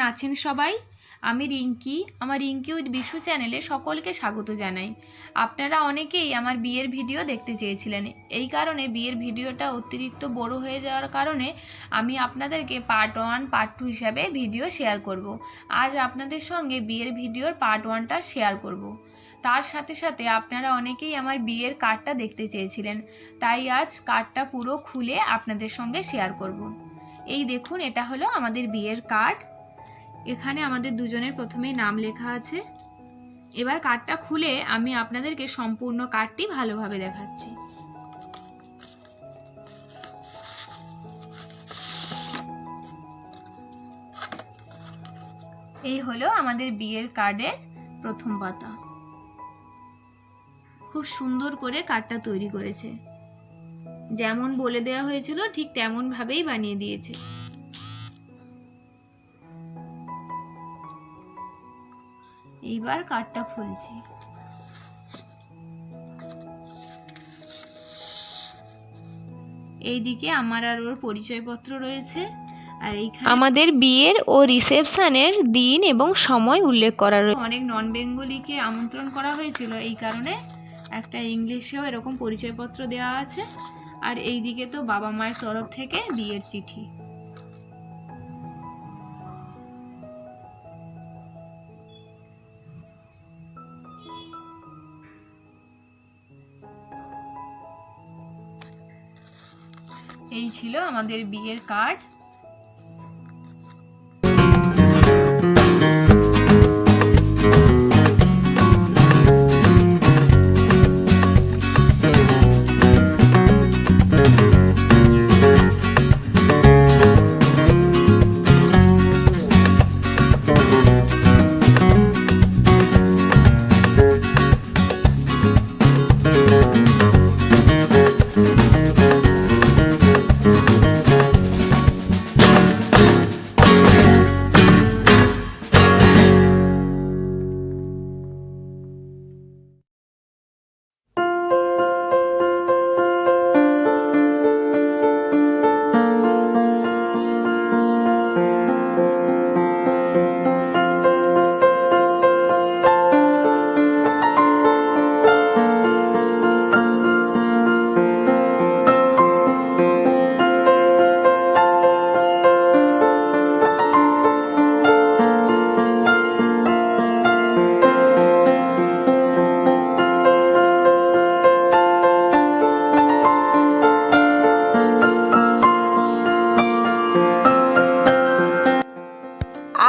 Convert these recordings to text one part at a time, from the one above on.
আছেন সবাই? আমি রিঙ্কি, আমার রিঙ্কি উইথ বিশু চ্যানেলে সকলকে স্বাগত জানাই। আপনারা অনেকেই আমার বিয়ের ভিডিও দেখতে চেয়েছিলেন, এই কারণে বিয়ের ভিডিওটা অতিরিক্ত বড় হয়ে যাওয়ার কারণে আমি আপনাদেরকে পার্ট 1 পার্ট 2 হিসাবে ভিডিও শেয়ার করব। আজ আপনাদের সঙ্গে বিয়ের ভিডিওর পার্ট 1টা শেয়ার করব। তার সাথে সাথে আপনারা অনেকেই আমার বিয়ের কার্ডটা দেখতে চেয়েছিলেন, তাই আজ কার্ডটা পুরো খুলে আপনাদের সঙ্গে শেয়ার করব। এই দেখুন, এটা হলো আমাদের বিয়ের কার্ড। এখানে আমাদের দুজনের প্রথমেই নাম লেখা আছে। এবার কার্ডটা খুলে আমি আপনাদেরকে সম্পূর্ণ কার্ডটি ভালোভাবে দেখাচ্ছি। এই হলো আমাদের বিয়ের কার্ডের প্রথম পাতা। খুব সুন্দর করে কার্ডটা তৈরি করেছে, যেমন বলে দেওয়া হয়েছিল ঠিক তেমন ভাবেই বানিয়ে দিয়েছে। এইবার কার্ডটা খুলছি। এইদিকে আমার আর ওর পরিচয়পত্র রয়েছে, আর এইখানে আমাদের বিয়ের ও রিসেপশনের দিন এবং সময় উল্লেখ করা রয়েছে। অনেক নন বেঙ্গলিকে আমন্ত্রণ করা হয়েছিল, এই কারণে একটা ইংলিশেও এরকম পরিচয়পত্র দেওয়া আছে। আর এইদিকে তো বাবা মায়ের তরফ থেকে বিয়ের চিঠি। এই ছিল আমাদের বিয়ের কার্ড।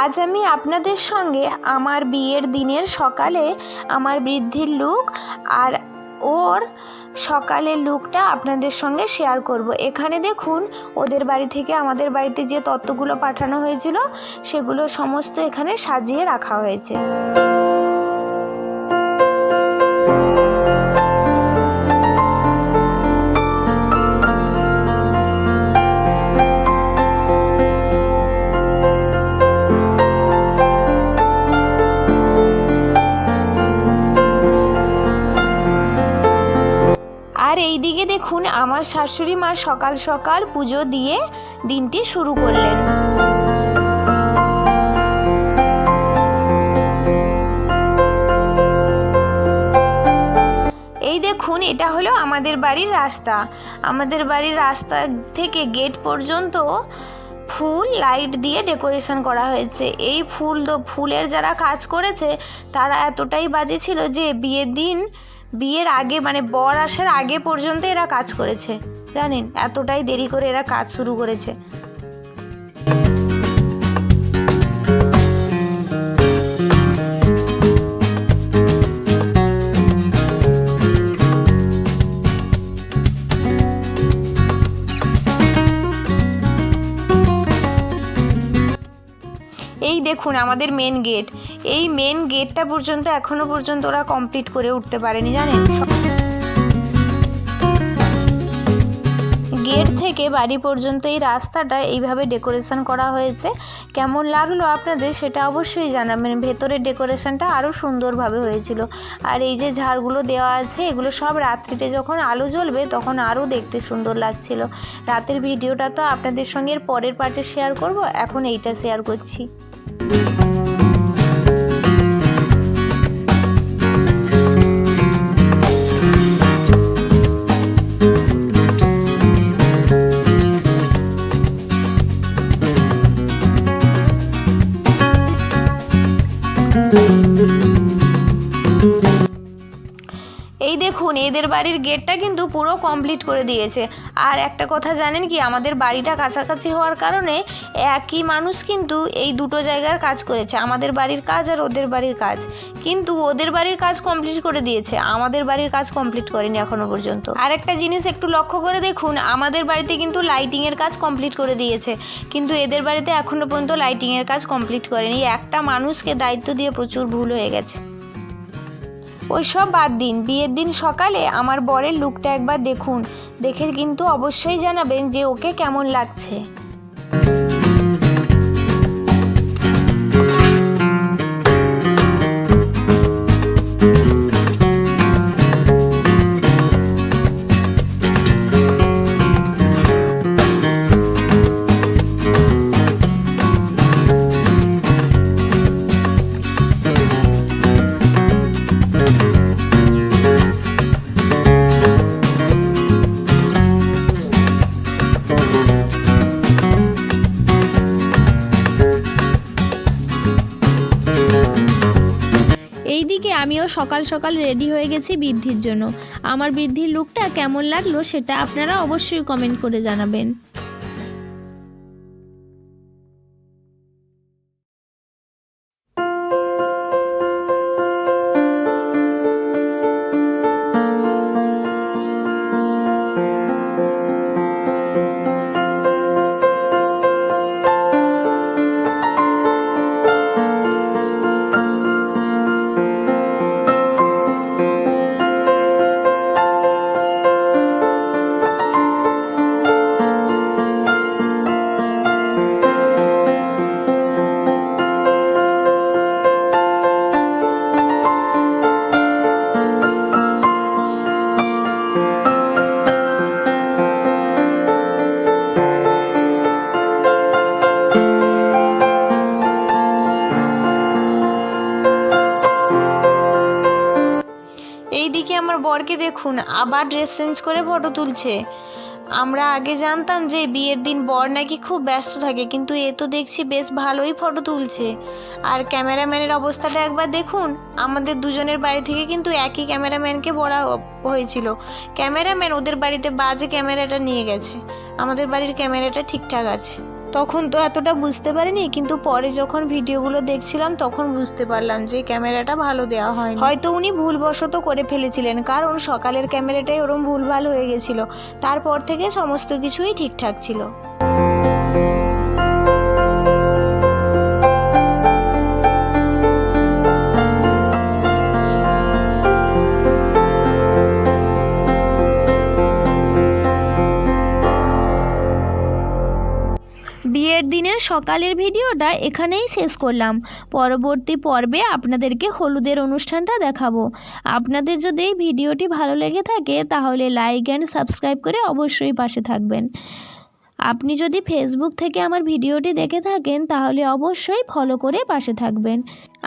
আজ আমি আপনাদের সঙ্গে আমার বিয়ের দিনের সকালে আমার বৃদ্ধির লুক আর ওর সকালের লুকটা আপনাদের সঙ্গে শেয়ার করব। এখানে দেখুন, ওদের বাড়ি থেকে আমাদের বাড়িতে যে তত্ত্বগুলো পাঠানো হয়েছিল সেগুলো সমস্ত এখানে সাজিয়ে রাখা হয়েছে। আর এইদিকে দেখুন, আমার শাশুড়ি মা সকাল সকাল পুজো দিয়ে দিনটি শুরু করলেন। এই দেখুন, এটা হলো আমাদের বাড়ির রাস্তা। আমাদের বাড়ির রাস্তা থেকে গেট পর্যন্ত ফুল লাইট দিয়ে ডেকোরেশন করা হয়েছে। এই ফুলের যারা কাজ করেছে তারা এতটাই বাজে ছিল যে বিয়ের আগে মানে বর আসার আগে পর্যন্ত এরা কাজ করেছে, জানেন, এতটাই দেরি করে এরা কাজ শুরু করেছে। এই দেখুন আমাদের মেন গেট। এই মেন গেটটা পর্যন্ত এখনো পর্যন্ত ওরা কমপ্লিট করে উঠতে পারেনি, জানেন। গেট থেকে বাড়ি পর্যন্ত এই রাস্তাটা এইভাবে ডেকোরেশন করা হয়েছে। কেমন লাগলো আপনাদের সেটা অবশ্যই জানাবেন। ভেতরের ডেকোরেশনটা আরও সুন্দরভাবে হয়েছিল। আর এই যে ঝাড়গুলো দেওয়া আছে, এগুলো সব রাত্রিতে যখন আলো জ্বলবে তখন আরও দেখতে সুন্দর লাগছিল। রাতের ভিডিওটা তো আপনাদের সঙ্গে এর পরের পার্টে শেয়ার করব, এখন এইটা শেয়ার করছি। এই দেখুন, এদের বাড়ির গেটটা কিন্তু পুরো কমপ্লিট করে দিয়েছে। আর একটা কথা জানেন কি, আমাদের বাড়িটা কাছাকাছি হওয়ার কারণে একই মানুষ কিন্তু এই দুটো জায়গার কাজ করেছে, আমাদের বাড়ির কাজ আর ওদের বাড়ির কাজ। কিন্তু ওদের বাড়ির কাজ কমপ্লিট করে দিয়েছে, আমাদের বাড়ির কাজ কমপ্লিট করেনি এখনো পর্যন্ত। আর একটা জিনিস একটু লক্ষ্য করে দেখুন, আমাদের বাড়িতে কিন্তু লাইটিংয়ের কাজ কমপ্লিট করে দিয়েছে, কিন্তু এদের বাড়িতে এখনো পর্যন্ত লাইটিংয়ের কাজ কমপ্লিট করেনি। একটা মানুষকে দায়িত্ব দিয়ে প্রচুর ভুল হয়ে গেছে। ওইসব বাদ দিন, বিয়ের দিন সকালে আমার বরের লুকটা একবার দেখুন, দেখে কিন্তু অবশ্যই জানাবেন যে ওকে কেমন লাগছে। এইদিকে আমিও সকাল সকাল রেডি হয়ে গেছি বৃদ্ধির জন্য। আমার বৃদ্ধির লুকটা কেমন লাগলো সেটা আপনারা অবশ্যই কমেন্ট করে জানাবেন। এইদিকে আমার বরকে দেখুন, আবার ড্রেস চেঞ্জ করে ফটো তুলছে। আমরা আগে জানতাম যে বিয়ের দিন বর নাকি খুব ব্যস্ত থাকে, কিন্তু এ তো দেখছি বেশ ভালোই ফটো তুলছে। আর ক্যামেরাম্যানের অবস্থাটা একবার দেখুন, আমাদের দুজনের বাড়ি থেকে কিন্তু একই ক্যামেরাম্যানকে বলা হয়েছিল। ক্যামেরাম্যান ওদের বাড়িতে বাজে ক্যামেরাটা নিয়ে গেছে, আমাদের বাড়ির ক্যামেরাটা ঠিকঠাক আছে। তখন তো এতটা বুঝতে পারিনি, কিন্তু পরে যখন ভিডিওগুলো দেখছিলাম তখন বুঝতে পারলাম যে ক্যামেরাটা ভালো দেওয়া হয়নি। হয়তো উনি ভুলবশত করে ফেলেছিলেন, কারণ সকালের ক্যামেরাটাই ওরম ভুলভাল হয়ে গেছিল। তারপর থেকে সমস্ত কিছুই ঠিকঠাক ছিল। বিয়ের দিনের সকালের ভিডিওটা এখানেই শেষ করলাম। পরবর্তী পর্বে আপনাদেরকে হলুদের অনুষ্ঠানটা দেখাবো। আপনাদের যদি এই ভিডিওটি ভালো লেগে থাকে তাহলে লাইক অ্যান্ড সাবস্ক্রাইব করে অবশ্যই পাশে থাকবেন। আপনি যদি ফেসবুক থেকে আমার ভিডিওটি দেখে থাকেন তাহলে অবশ্যই ফলো করে পাশে থাকবেন।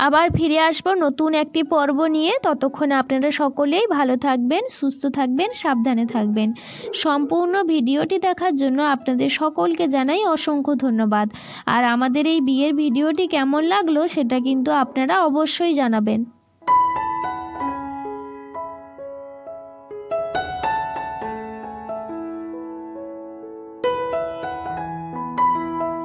আবার ফিরে আসবো নতুন একটি পর্ব নিয়ে। ততক্ষণে আপনারা সকলেই ভালো থাকবেন, সুস্থ থাকবেন, সাবধানে থাকবেন। সম্পূর্ণ ভিডিওটি দেখার জন্য আপনাদের সকলকে জানাই অসংখ্য ধন্যবাদ। আর আমাদের এই বিয়ের ভিডিওটি কেমন লাগলো সেটা কিন্তু আপনারা অবশ্যই জানাবেন।